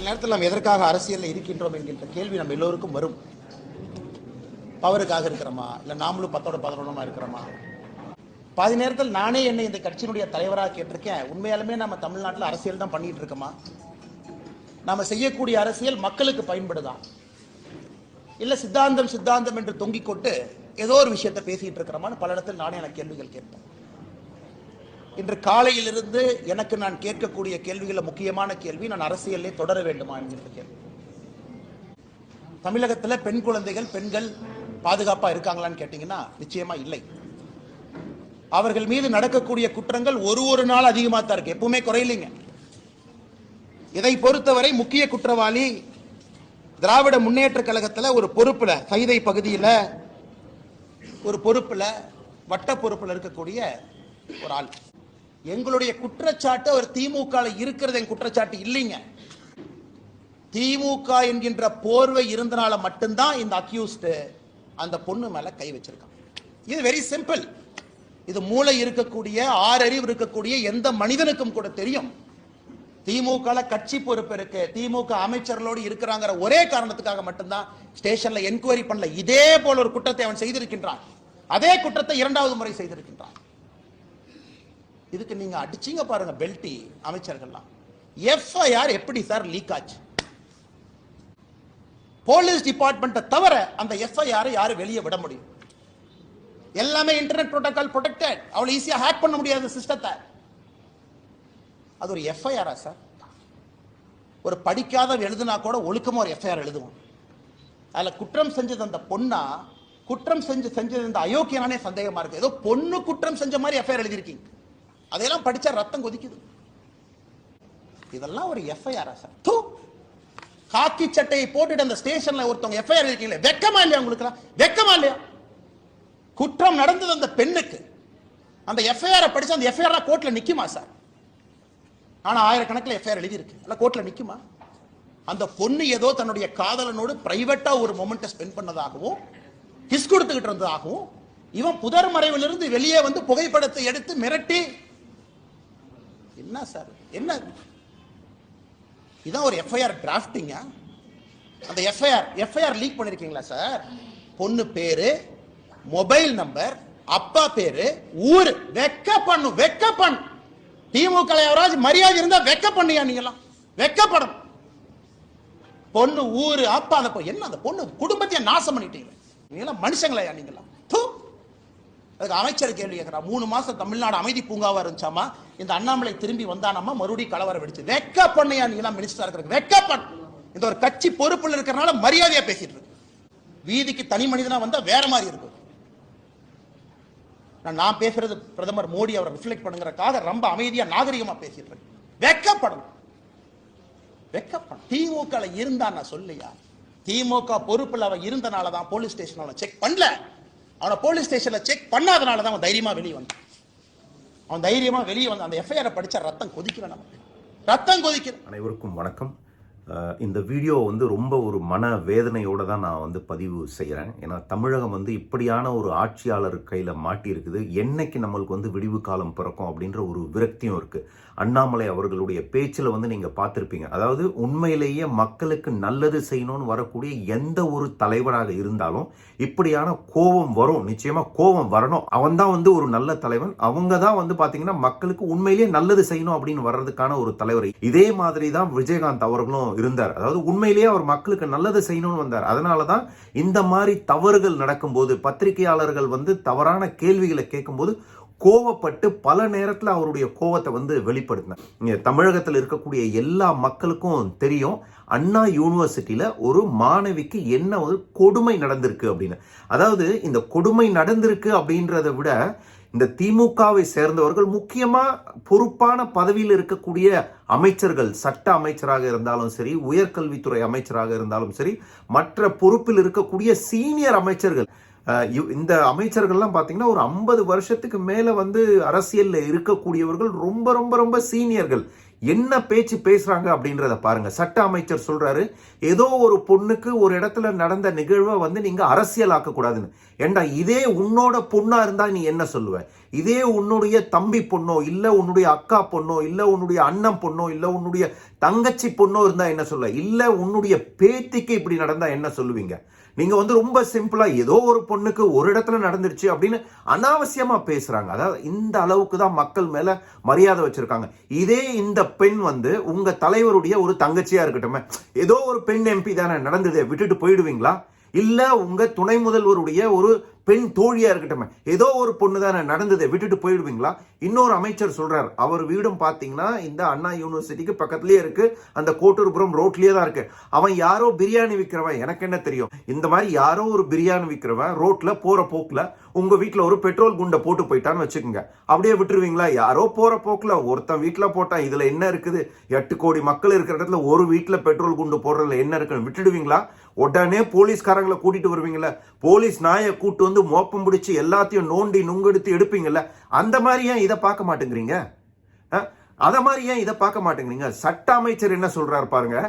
நேரத்தில் நாம் எதற்காக அரசியலில் இருக்கின்றோம் என்கின்ற கேள்வி நம்ம எல்லோருக்கும் வரும். பவருக்காக இருக்கிறோமா, இல்லை நாமளும் 10-11 இருக்கிறோமா? பாதி நேரத்தில் நானே என்னை இந்த கட்சியினுடைய தலைவராக கேட்டிருக்கேன். உண்மையாலுமே நம்ம தமிழ்நாட்டில் அரசியல் தான் பண்ணிட்டு இருக்கோமா? நாம செய்யக்கூடிய அரசியல் மக்களுக்கு பயன்படுதா, இல்லை சித்தாந்தம் சித்தாந்தம் என்று தொங்கிக் கொண்டு ஏதோ ஒரு விஷயத்தை பேசிட்டு இருக்கிறோமான்னு பல இடத்தில் நானே எனக்கு கேள்விகள் கேட்பேன். இன்று காலையிலிருந்து எனக்கு நான் கேட்கக்கூடிய கேள்விகளில் முக்கியமான கேள்வி, நான் அரசியலே தொடர வேண்டுமா என்கிற கேள்வி. தமிழகத்தில் பெண் குழந்தைகள், பெண்கள் பாதுகாப்பா இருக்காங்களான்னு கேட்டீங்கன்னா நிச்சயமா இல்லை. அவர்கள் மீது நடக்கக்கூடிய குற்றங்கள் ஒரு நாள் அதிகமாக தான் இருக்கு, எப்பவுமே குறையில்லைங்க. இதை பொறுத்தவரை முக்கிய குற்றவாளி திராவிட முன்னேற்ற கழகத்தில் ஒரு பொறுப்புல, சைதை பகுதியில் ஒரு பொறுப்புல, வட்ட பொறுப்புல இருக்கக்கூடிய ஒரு ஆள். எங்களுடைய குற்றச்சாட்டு அவர் திமுக இருக்கிறது என் குற்றச்சாட்டு இல்லைங்க. திமுக என்கின்ற போர்வை இருந்தனால மட்டும்தான் இந்த அக்யூஸ்ட் அந்த பொண்ணு மேல கை வச்சிருக்கான். இது வெரி சிம்பிள். இது மூளை இருக்கக்கூடிய, ஆறறிவு இருக்கக்கூடிய எந்த மனிதனுக்கும் கூட தெரியும். திமுக கட்சி பொறுப்பு இருக்கு, திமுக அமைச்சர்களோடு இருக்கிறாங்கிற ஒரே காரணத்துக்காக மட்டும்தான் ஸ்டேஷன்ல என்கொயரி பண்ணல. இதே போல ஒரு குற்றத்தை அவன் செய்திருக்கின்றான். அதே குற்றத்தை 2வது முறை செய்திருக்கின்றான். இதுக்கு நீங்க அடிச்சீங்க பாருங்க பெல்டி அமைச்சர்கள்லாம். எஃப்ஐஆர் எப்படி சார் லீக் ஆச்சு? போலீஸ் டிபார்ட்மெண்ட்டை தவிர அந்த எஃப்ஐஆர் யாரு வெளியே விட முடியும்? எல்லாமே இன்டர்நெட் புரோட்டோகால் ப்ரொடெக்டட். அவ்வளவு ஈஸியா ஹேக் பண்ண முடியாத சிஸ்டத்தை. அது ஒரு எஃப்ஐஆரா சார்? ஒரு படிக்காத எழுதுனா கூட ஒழுக்கமா ஒரு எஃப்ஐஆர் எழுதுவோம். அதுல குற்றம் செஞ்சது அந்த பொண்ணா, குற்றம் செஞ்சது இந்த அயோக்கியனானே சந்தேகமா இருக்கு. ஏதோ பொண்ணு குற்றம் செஞ்ச மாதிரி எஃப்ஐஆர் எழுதிருக்கீங்க. அதையெல்லாம் படிச்சா ரத்தம் கொதிக்குது. இதெல்லாம் ஒரு எஃப்ஐஆரா சார்? காக்கி சட்டையை போட்டுட்டு அந்த ஸ்டேஷன்ல ஒருத்தவங்க எஃப்ஐஆர் இருக்கீங்களே, வெக்கமா இல்லையா உங்களுக்கு? வெக்கமா இல்லையா? குற்றம் நடந்தது அந்த பெண்ணுக்கு. அந்த எஃப்ஐஆர் படிச்சு அந்த எஃப்ஐஆர் கோர்ட்ல நிக்குமா சார்? ஆனா ஆயிரக்கணக்கில் எஃப்ஐஆர் எழுதி இருக்கு, அல்ல கோர்ட்ல நிக்குமா? அந்த பொண்ணு ஏதோ தன்னுடைய காதலனோடு பிரைவேட்டா ஒரு மொமெண்ட்டை ஸ்பெண்ட் பண்ணதாகவும், கிஸ் கொடுத்துக்கிட்டு இருந்ததாகவும், இவன் புதர் மறைவிலிருந்து வெளியே வந்து புகைப்படத்தை எடுத்து மிரட்டி, என்ன சார் என்ன இதான் ஒரு எஃப்ஐஆர் டிராஃப்டிங்கா? அந்த எஃப்ஐஆர் லீக் பண்ணிருக்கீங்களா சார்? பொண்ணு பேரு, மொபைல் நம்பர், அப்பா பேரு, ஊரு. வெக்க பண்ணு. திமுக யாராவது மரியாதை இருந்தா வெக்க பண்ணியா? நீங்களாம் வெக்கப்படணும். பொண்ணு, ஊரு, அப்பா, அந்த என்ன அந்த பொண்ணு குடும்பத்தையே நாசம் பண்ணிட்டீங்க. நீங்களாம் மனுஷங்களையா? நீங்களாம் அதுக்கு அமைச்சர் கேள்வி கேட்கிறார். 3 மாசம் தமிழ்நாடு அமைதி பூங்காவா இருந்துச்சாமா, இந்த அண்ணாமலை திரும்பி வந்தானாமா, மறுபடியும் கலவரம் வெடிச்சு. வெக்க பண்ணியா? நீங்களாம் மினிஸ்டரா இருக்கிறது வெக்க பண்ணு. இந்த ஒரு கட்சி பொறுப்புல இருக்கிறனால மரியாதையா பேசிட்டு இருக்கு. வீதிக்கு தனி மனிதனா வந்தா வேற மாதிரி இருக்கும். நான் பேசுறது பிரதமர் மோடி அவரை ரிஃப்ளெக்ட் பண்ணுங்கறதுக்காக ரொம்ப அமைதியா நாகரிகமா பேசிட்டு இருக்கு. வெக்கப்படணும். திமுக இருந்தா நான் சொல்லையா? திமுக பொறுப்புல அவன் இருந்தனால தான் போலீஸ் ஸ்டேஷன் அவனை செக் பண்ணல. அவனை போலீஸ் ஸ்டேஷன்ல செக் பண்ணாதனால தான் அவன் தைரியமா வெளியே வந்தான். அந்த எஃப்ஐஆர் படிச்சா ரத்தம் கொதிக்கல, நமக்கு ரத்தம் கொதிக்கல. அனைவருக்கும் வணக்கம். இந்த வீடியோ ரொம்ப ஒரு மன வேதனையோடு தான் நான் பதிவு செய்கிறேன். ஏன்னா தமிழகம் இப்படியான ஒரு ஆட்சியாளர் கையில் மாட்டியிருக்குது. என்னைக்கு நம்மளுக்கு விடிவு காலம் பிறக்கும் அப்படின்ற ஒரு விரக்தியும் இருக்குது. அண்ணாமலை அவர்களுடைய பேச்சில் நீங்கள் பார்த்துருப்பீங்க. அதாவது உண்மையிலேயே மக்களுக்கு நல்லது செய்யணும்னு வரக்கூடிய எந்த ஒரு தலைவராக இருந்தாலும் இப்படியான கோபம் வரும். நிச்சயமாக கோபம் வரணும். அவன் தான் ஒரு நல்ல தலைவன். அவங்க தான் பார்த்தீங்கன்னா மக்களுக்கு உண்மையிலேயே நல்லது செய்யணும் அப்படின்னு வர்றதுக்கான ஒரு தலைவர். இதே மாதிரி தான் விஜயகாந்த் அவர்களும் இருந்தார். அதாவது உண்மையிலேயே அவர் மக்களுக்கு நல்லது செய்யணும்னு வந்தார். அதனாலதான் இந்த மாதிரி தவறுகள் நடக்கும்போது, பத்திரிகையாளர்கள் தவறான கேள்விகளை கேட்கும்போது கோவப்பட்டு பல நேரத்தில் அவருடைய கோவத்தை வெளிப்படுத்தினார். தமிழகத்தில் இருக்கக்கூடிய எல்லா மக்களுக்கும் தெரியும், அண்ணா யூனிவர்சிட்டியில ஒரு மாணவிக்கு என்ன ஒரு கொடுமை நடந்திருக்கு அப்படின்னு. அதாவது இந்த கொடுமை நடந்திருக்கு அப்படின்றத விட இந்த திமுகவை சேர்ந்தவர்கள், முக்கியமா பொறுப்பான பதவியில் இருக்கக்கூடிய அமைச்சர்கள், சட்ட அமைச்சராக இருந்தாலும் சரி, உயர்கல்வித்துறை அமைச்சராக இருந்தாலும் சரி, மற்ற பொறுப்பில் இருக்கக்கூடிய சீனியர் அமைச்சர்கள், இந்த அமைச்சர்கள்லாம் பார்த்தீங்கன்னா ஒரு 50 வருஷத்துக்கு மேல அரசியல்ல இருக்கக்கூடியவர்கள், ரொம்ப ரொம்ப ரொம்ப சீனியர்கள். என்ன பேச்சு பேசுறாங்க அப்படின்றத பாருங்க. சட்ட அமைச்சர் சொல்றாரு, ஏதோ ஒரு பொண்ணுக்கு ஒரு இடத்துல நடந்த நிகழ்வை வந்து நீங்க அரசியல் ஆக்க கூடாதுன்னு. ஏண்டா, இதே உன்னோட பொண்ணா இருந்தா நீ என்ன சொல்லுவ? இதே உன்னுடைய தம்பி பொண்ணோ, இல்ல உன்னுடைய அக்கா பொண்ணோ, இல்ல உன்னுடைய அண்ணன் பொண்ணோ, இல்ல உன்னுடைய தங்கச்சி பொண்ணோ இருந்தா என்ன சொல்லுவ? இல்ல உன்னுடைய பேத்திக்கு இப்படி நடந்தா என்ன சொல்லுவீங்க? நீங்க வந்து ரொம்ப சிம்பிளா ஏதோ ஒரு பொண்ணுக்கு ஒரு இடத்துல நடந்துருச்சு அப்படின்னு அனாவசியமா பேசுறாங்க. அதாவது இந்த அளவுக்கு தான் மக்கள் மேல மரியாதை வச்சிருக்காங்க. இதே இந்த பெண் வந்து உங்க தலைவருடைய ஒரு தங்கச்சியா இருக்கட்டும், ஏதோ ஒரு பெண் எம்பி தானே நடந்தது, விட்டுட்டு போயிடுவீங்களா? இல்ல உங்க துணை முதல்வருடைய ஒரு பெண் தோழியா இருக்கட்டும், ஏதோ ஒரு பொண்ணு தானே நடந்ததை விட்டுட்டு போயிடுவீங்களா? இன்னொரு அமைச்சர் சொல்றாரு, அவர் வீடும் பாத்தீங்கன்னா இந்த அண்ணா யூனிவர்சிட்டிக்கு பக்கத்துலயே இருக்கு, அந்த கோட்டூர்புரம் ரோட்லயே தான் இருக்கு. அவன் யாரோ பிரியாணி விற்கிறவன், எனக்கு என்ன தெரியும்? இந்த மாதிரி யாரோ ஒரு பிரியாணி விற்கிறவன் ரோட்ல போற போக்குல உங்க வீட்டுல ஒரு பெட்ரோல் குண்டை போட்டு போயிட்டான்னு வச்சுக்கோங்க, அப்படியே விட்டுருவீங்களா? யாரோ போற போக்குல ஒருத்தன் வீட்டுல போட்டான், இதுல என்ன இருக்குது? 8 கோடி மக்கள் இருக்கிற இடத்துல ஒரு வீட்டுல பெட்ரோல் குண்டு போடுறதுல என்ன இருக்குன்னு விட்டுடுவீங்களா? உடனே போலீஸ்காரங்களை கூட்டிட்டு வருவீங்கல்ல, போலீஸ் நாயை கூட்டு வந்து மோப்பம் பிடிச்சி எல்லாத்தையும் நோண்டி நுங்கெடுத்து எடுப்பீங்கல்ல, அந்த மாதிரி ஏன் இதை பார்க்க மாட்டேங்கிறீங்க? அத மாதிரி ஏன் இதை பார்க்க மாட்டேங்கிறீங்க? சட்ட அமைச்சர் என்ன சொல்றாரு பாருங்க.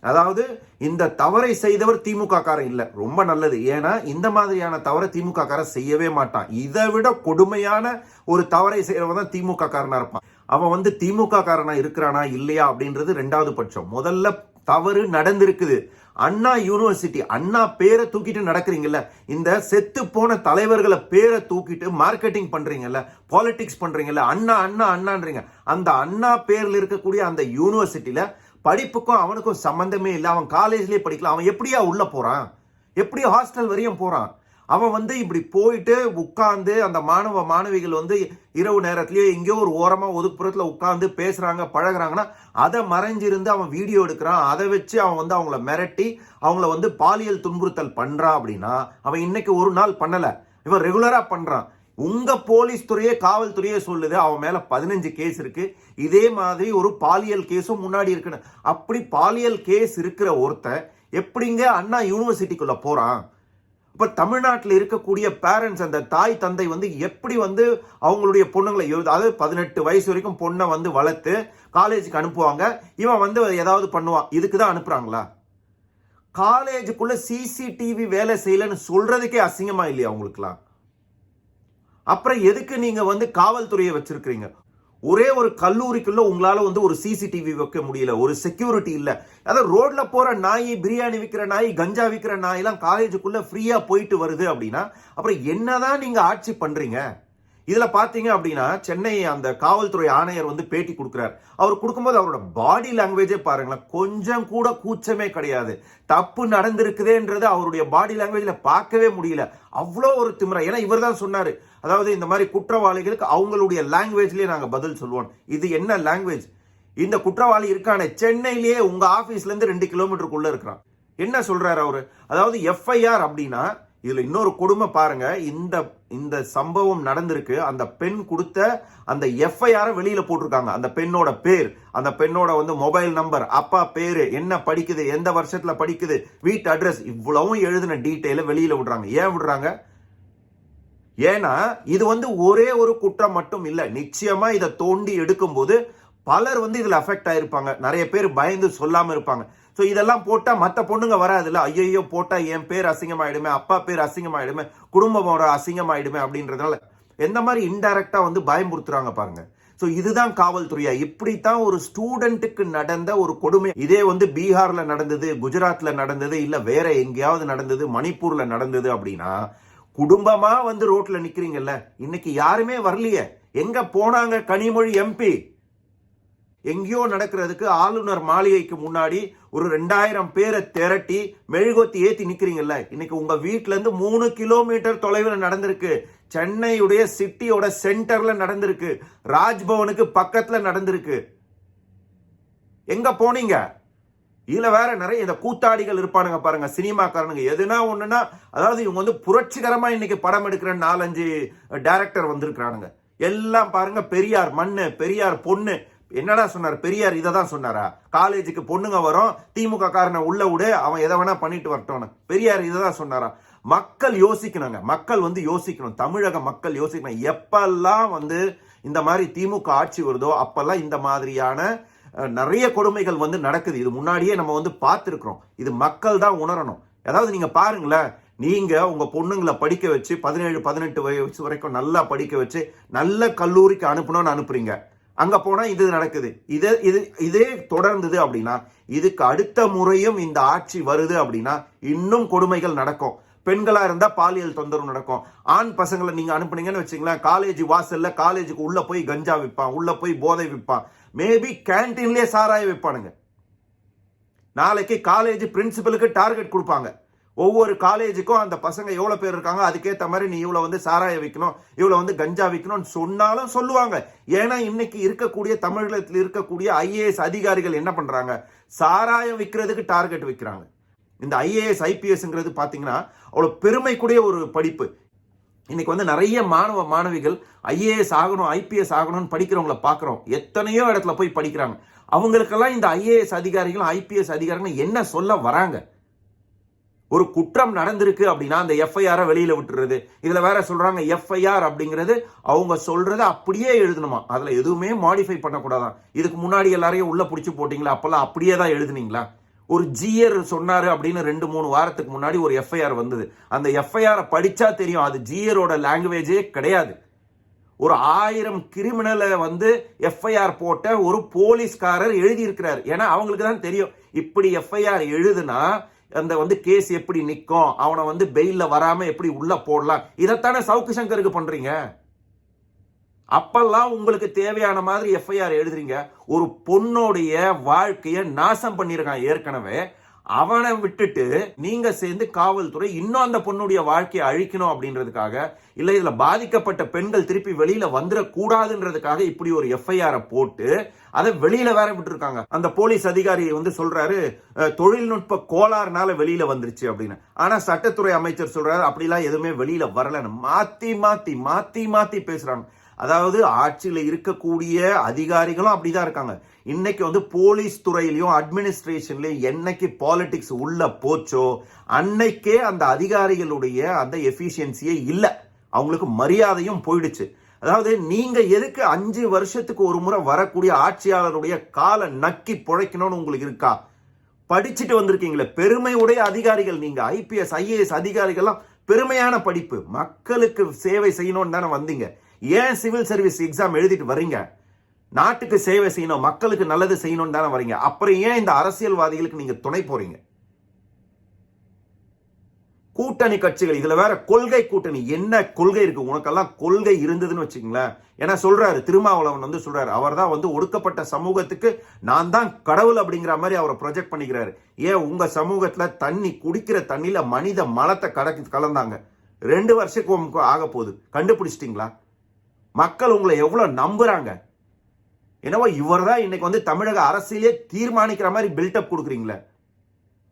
அதாவது இந்த தவறை செய்தவர் திமுக காரன் இல்ல, ரொம்ப நல்லது. ஏன்னா இந்த மாதிரியான தவறை திமுக காரன் செய்யவே மாட்டான். இதை விட கொடுமையான ஒரு தவறை செய்யறவன் தான் திமுக காரனா இருப்பான். அவன் வந்து திமுக காரனா இருக்கிறானா இல்லையா அப்படின்றது ரெண்டாவது பட்சம். முதல்ல தவறு நடந்திருக்குது. அண்ணா யூனிவர்சிட்டி, அண்ணா பேரை தூக்கிட்டு நடக்கிறீங்கல்ல, இந்த செத்து போன தலைவர்களை பேரை தூக்கிட்டு மார்க்கெட்டிங் பண்றீங்கல்ல, பாலிடிக்ஸ் பண்றீங்கல்ல, அண்ணா அண்ணா அண்ணான்றீங்க. அந்த அண்ணா பேர்ல இருக்கக்கூடிய அந்த யூனிவர்சிட்டியில படிப்புக்கும் அவனுக்கும் சம்பந்தமே இல்லை. அவன் காலேஜ்லயே படிக்கலாம். அவன் எப்படியா உள்ள போறான்? எப்படி ஹாஸ்டல் வரையும் போறான்? அவன் வந்து இப்படி போயிட்டு உட்கார்ந்து அந்த மாணவ மாணவிகள் வந்து இரவு நேரத்திலேயே எங்கேயோ ஒரு ஓரமா ஒதுக்குப்புறத்துல உட்கார்ந்து பேசுறாங்க பழகுறாங்கன்னா அதை மறைஞ்சிருந்து அவன் வீடியோ எடுக்கிறான். அதை வச்சு அவன் வந்து அவங்கள மிரட்டி அவங்கள வந்து பாலியல் துன்புறுத்தல் பண்றான். அப்படின்னா அவன் இன்னைக்கு ஒரு நாள் பண்ணல, இவன் ரெகுலரா பண்றான். உங்க போலீஸ் துறையே காவல்துறையே சொல்லுது அவன் மேல 15 கேஸ் இருக்கு. இதே மாதிரி ஒரு பாலியல் கேஸும் முன்னாடி இருக்குன்னு. அப்படி பாலியல் கேஸ் இருக்கிற ஒருத்தன் எப்படிங்க அண்ணா யூனிவர்சிட்டிக்குள்ள போறான்? இப்ப தமிழ்நாட்டில் இருக்கக்கூடிய பேரண்ட்ஸ், அந்த தாய் தந்தை வந்து எப்படி வந்து அவங்களுடைய பொண்ணுங்களை, அதாவது 18 வயசு வரைக்கும் பொண்ணை வந்து வளர்த்து காலேஜுக்கு அனுப்புவாங்க. இவன் வந்து ஏதாவது பண்ணுவான், இதுக்குதான் அனுப்புறாங்களா? காலேஜுக்குள்ள சிசிடிவி வேலை செய்யலன்னு சொல்றதுக்கே அசிங்கமா இல்லையா உங்களுக்குலாம்? அப்புறம் எதுக்கு நீங்க வந்து காவல்துறையை வச்சிருக்கீங்க? ஒரே ஒரு கல்லூரிக்குள்ள உங்களால வந்து ஒரு சிசிடிவி வைக்க முடியல, ஒரு செக்யூரிட்டி இல்ல. அதாவது ரோட்ல போற நாய், பிரியாணி விற்கிற நாய், கஞ்சா விற்கிற நாய் எல்லாம் காலேஜுக்குள்ள ஃப்ரீயா போயிட்டு வருது அப்படின்னா அப்புறம் என்னதான் நீங்க ஆட்சி பண்றீங்க? இதுல பாத்தீங்க அப்படின்னா சென்னை அந்த காவல்துறை ஆணையர் வந்து பேட்டி கொடுக்கிறார். அவர் கொடுக்கும்போது அவரோட பாடி லாங்குவேஜே பாருங்களேன், கொஞ்சம் கூட கூச்சமே கிடையாது. தப்பு நடந்திருக்குதேன்றது அவருடைய பாடி லாங்குவேஜ்ல பார்க்கவே முடியல. அவ்வளோ ஒரு திமிரா. ஏன்னா இவர் தான் சொன்னாரு, அதாவது இந்த மாதிரி குற்றவாளிகளுக்கு அவங்களுடைய லாங்குவேஜ்லயே நாங்க பதில் சொல்லுவோம். இது என்ன லாங்குவேஜ்? இந்த குற்றவாளி இருக்கானே சென்னையிலேயே உங்க ஆபீஸ்ல இருந்து 2 கிலோமீட்டருக்குள்ள இருக்கிறான். என்ன சொல்றாரு அவரு? அதாவது எஃப்ஐஆர் அப்படின்னா இதுல இன்னொரு கொடுமை பாருங்க. இந்த சம்பவம் நடந்திருக்கு. அந்த பெண் கொடுத்த அந்த எஃப்ஐஆர் வெளியில போட்டிருக்காங்க. அந்த பெண்ணோட பேர், அந்த பெண்ணோட வந்து மொபைல் நம்பர், அப்பா பேரு, என்ன படிக்குது, எந்த வருஷத்துல படிக்குது, வீட்டு அட்ரஸ், இவ்வளவும் எழுதின டீட்டெயில வெளியில விடுறாங்க. ஏன் விடுறாங்க? ஏன்னா இது வந்து ஒரே ஒரு குற்றம் மட்டும் இல்ல. நிச்சயமா இதை தோண்டி எடுக்கும் போது பலர் வந்து இதுல அஃபெக்ட் ஆயிருப்பாங்க. நிறைய பேர் பயந்து சொல்லாம இருப்பாங்க. ஸோ இதெல்லாம் போட்டா மற்ற பொண்ணுங்க வராதுல்ல, ஐயோ போட்டா என் பேர் அசிங்கமாயிடுமே, அப்பா பேர் அசிங்கமாயிடுமே, குடும்பமோட அசிங்கமாயிடுமே அப்படின்றதுனால எந்த மாதிரி இன்டைரக்டா வந்து பயமுறுத்துறாங்க பாருங்க. ஸோ இதுதான் காவல்துறையா? இப்படித்தான் ஒரு ஸ்டூடெண்ட்டுக்கு நடந்த ஒரு கொடுமை. இதே வந்து பீகார்ல நடந்தது, குஜராத்ல நடந்தது, இல்ல வேற எங்கேயாவது நடந்தது, மணிப்பூர்ல நடந்தது அப்படின்னா குடும்பமா வந்து ரோட்ல நிக்கிறீங்கல்ல, இன்னைக்கு யாருமே வரலையே. எங்க போனாங்க கனிமொழி எம்பி? எங்கேயோ நடக்கிறதுக்கு ஆளுநர் மாளிகைக்கு முன்னாடி ஒரு 2000 பேரை திரட்டி மெழுகுவத்தி ஏத்தி நிக்கிறீங்கல்ல, இன்னைக்கு உங்க வீட்டுல இருந்து 3 கிலோமீட்டர் தொலைவில் நடந்திருக்கு. சென்னையுடைய சிட்டியோட சென்டர்ல நடந்திருக்கு. ராஜ்பவனுக்கு பக்கத்துல நடந்திருக்கு. எங்க போனீங்க? இதுல வேற நிறைய இந்த கூத்தாடிகள் இருப்பானுங்க பாருங்க, சினிமாக்காரனுங்க. எதுனா ஒண்ணுன்னா, அதாவது இவங்க வந்து புரட்சிகரமா இன்னைக்கு படம் எடுக்கிற 4-5 டைரக்டர் வந்திருக்கிறானுங்க. எல்லாம் பாருங்க, பெரியார் மண்ணு, பெரியார் பொண்ணு. என்னடா சொன்னார் பெரியார்? இதை தான் சொன்னாரா? காலேஜுக்கு பொண்ணுங்க வரும், திமுக காரனை உள்ள விடு, அவன் எதை வேணா பண்ணிட்டு வரட்டும். பெரியார் இதை தான் சொன்னாரா? மக்கள் யோசிக்கணுங்க. மக்கள் வந்து யோசிக்கணும். தமிழக மக்கள் யோசிக்கணும். எப்பெல்லாம் வந்து இந்த மாதிரி திமுக ஆட்சி வருதோ அப்பெல்லாம் இந்த மாதிரியான நிறைய கொடுமைகள் வந்து நடக்குது. இது முன்னாடியே நம்ம வந்து பார்த்துருக்குறோம். இது மக்கள் தான் உணரணும். அதாவது நீங்க பாருங்களேன், நீங்க உங்க பொண்ணுங்களை படிக்க வச்சு 17-18 வயசு வரைக்கும் நல்லா படிக்க வச்சு நல்ல கல்லூரிக்கு அனுப்பணும்னு அனுப்புறீங்க. அங்க போனா இது நடக்குது. இதே தொடர்ந்தது அப்படின்னா, இதுக்கு அடுத்த முறையும் இந்த ஆட்சி வருது அப்படின்னா இன்னும் கொடுமைகள் நடக்கும். பெண்களா இருந்தா பாலியல் தொந்தரவு நடக்கும். ஆண் பசங்களை நீங்க அனுப்புனீங்கன்னு வச்சுங்களேன், காலேஜ் வாசல்ல காலேஜுக்கு உள்ள போய் கஞ்சா விற்பான், உள்ள போய் போதை விற்பான், மேபி கேன்டீன்லயே சாராய விற்பானுங்க. நாளைக்கு காலேஜ் பிரின்சிபலுக்கு டார்கெட் கொடுப்பாங்க. ஒவ்வொரு காலேஜுக்கும் அந்த பசங்க எவ்வளவு பேர் இருக்காங்க, அதுக்கேற்ற மாதிரி நீ இவ்வளவு வந்து சாராய விற்கணும், இவ்வளவு வந்து கஞ்சா விற்கணும்னு சொன்னாலும் சொல்லுவாங்க. ஏன்னா இன்னைக்கு இருக்கக்கூடிய தமிழகத்தில் இருக்கக்கூடிய IAS அதிகாரிகள் என்ன பண்றாங்க, சாராயம் விற்கிறதுக்கு டார்கெட் வைக்கிறாங்க. இந்த IAS IPSங்கிறது பாத்தீங்கன்னா அவ்வளவு பெருமைக்குரிய ஒரு படிப்பு. இன்னைக்கு வந்து நிறைய மாணவிகள் IAS ஆகணும் IPS ஆகணும்னு படிக்கிறவங்கள பாக்குறோம். எத்தனையோ இடத்துல போய் படிக்கிறாங்க. அவங்களுக்கெல்லாம் இந்த IAS அதிகாரிகளும் IPS அதிகாரிகளும் என்ன சொல்ல வராங்க? ஒரு குற்றம் நடந்திருக்கு அப்படின்னா அந்த FIR வெளியில விட்டுறது. இதுல வேற சொல்றாங்க FIR அப்படிங்கிறது அவங்க சொல்றதை அப்படியே எழுதணுமா, அதுல எதுவுமே மாடிஃபை பண்ணக்கூடாதான். இதுக்கு முன்னாடி எல்லாரையும் உள்ள பிடிச்சி போட்டீங்களா, அப்பெல்லாம் அப்படியே தான் எழுதுனீங்களா? ஒரு GR சொன்னாரு அப்படின்னு 2-3 வாரத்துக்கு முன்னாடி ஒரு FIR வந்தது. அந்த FIR படிச்சா தெரியும் அது GRோட லாங்குவேஜே கிடையாது. ஒரு 1000 கிரிமினலை வந்து FIR போட்ட ஒரு போலீஸ்காரர் எழுதி இருக்கிறார். ஏன்னா அவங்களுக்கு தான் தெரியும் இப்படி FIR எழுதுனா அந்த வந்து கேஸ் எப்படி நிற்கும், அவனை வந்து பெயில்ல வராம எப்படி உள்ள போடலாம். இதைத்தானே சவுக்கு சங்கருக்கு பண்றீங்க. அப்பெல்லாம் உங்களுக்கு தேவையான மாதிரி FIR எழுதுறீங்க. ஒரு பொண்ணோடைய வாழ்க்கையை நாசம் பண்ணிருக்கான் ஏற்கனவே. அவனை விட்டுட்டு நீங்க சேர்ந்து காவல்துறை இன்னும் அந்த பொண்ணுடைய வாழ்க்கையை அழிக்கணும் அப்படின்றதுக்காக, இல்ல இதுல பாதிக்கப்பட்ட பெண்கள் திருப்பி வெளியில வந்துட கூடாதுன்றதுக்காக இப்படி ஒரு FIR போட்டு அதை வெளியில வேற விட்டுருக்காங்க. அந்த போலீஸ் அதிகாரி வந்து சொல்றாரு தொழில்நுட்ப கோளாறுனால வெளியில வந்துருச்சு அப்படின்னு. ஆனா சட்டத்துறை அமைச்சர் சொல்றாரு அப்படிலாம் எதுவுமே வெளியில வரலன்னு. மாத்தி மாத்தி மாத்தி மாத்தி பேசுறாங்க. அதாவது ஆட்சியில் இருக்கக்கூடிய அதிகாரிகளும் அப்படிதான் இருக்காங்க. இன்னைக்கு வந்து போலீஸ் துறையிலையும் அட்மினிஸ்ட்ரேஷன்லயும் என்னைக்கு பாலிடிக்ஸ் உள்ள போச்சோ அன்னைக்கே அந்த அதிகாரிகளுடைய அந்த எஃபிஷியன்சியே இல்லை, அவங்களுக்கு மரியாதையும் போயிடுச்சு. அதாவது நீங்க எதுக்கு 5 வருஷத்துக்கு ஒரு முறை வரக்கூடிய ஆட்சியாளருடைய காலை நக்கி புழைக்கணும்னு உங்களுக்கு இருக்கா? படிச்சுட்டு வந்திருக்கீங்களே, பெருமையுடைய அதிகாரிகள் நீங்க. IPS IAS அதிகாரிகள்லாம் பெருமையான படிப்பு, மக்களுக்கு சேவை செய்யணும்னு தானே வந்தீங்க. ஏன் சிவில் சர்வீஸ் எக்ஸாம் எழுதிட்டு வரீங்க? நாட்டுக்கு சேவை செய்யணும், மக்களுக்கு நல்லது செய்யணும்னு தானே வரீங்க. அப்புறம் ஏன் இந்த அரசியல்வாதிகளுக்கு நீங்க துணை போறீங்க? கூட்டணி கட்சிகள், இதுல வேற கொள்கை கூட்டணி. என்ன கொள்கை இருக்கு உனக்கெல்லாம்? கொள்கை இருந்ததுன்னு வச்சுக்கீங்களேன். ஏன்னா சொல்றாரு திருமாவளவன் வந்து சொல்றாரு, அவர் தான் வந்து ஒடுக்கப்பட்ட சமூகத்துக்கு நான் தான் கடவுள் அப்படிங்கிற மாதிரி அவரை ப்ரொஜெக்ட் பண்ணிக்கிறாரு. ஏன் உங்க சமூகத்துல தண்ணி குடிக்கிற தண்ணியில மனித மலத்தை கலந்தாங்க. 2 வருஷத்துக்கு ஆக போகுது, கண்டுபிடிச்சிட்டீங்களா? மக்கள் உங்களை எவ்வளவு நம்புறாங்க. என்னவோ இவர் தான் இன்னைக்கு வந்து தமிழக அரசியலே தீர்மானிக்கிற மாதிரி பில்டப் கொடுக்குறீங்களே.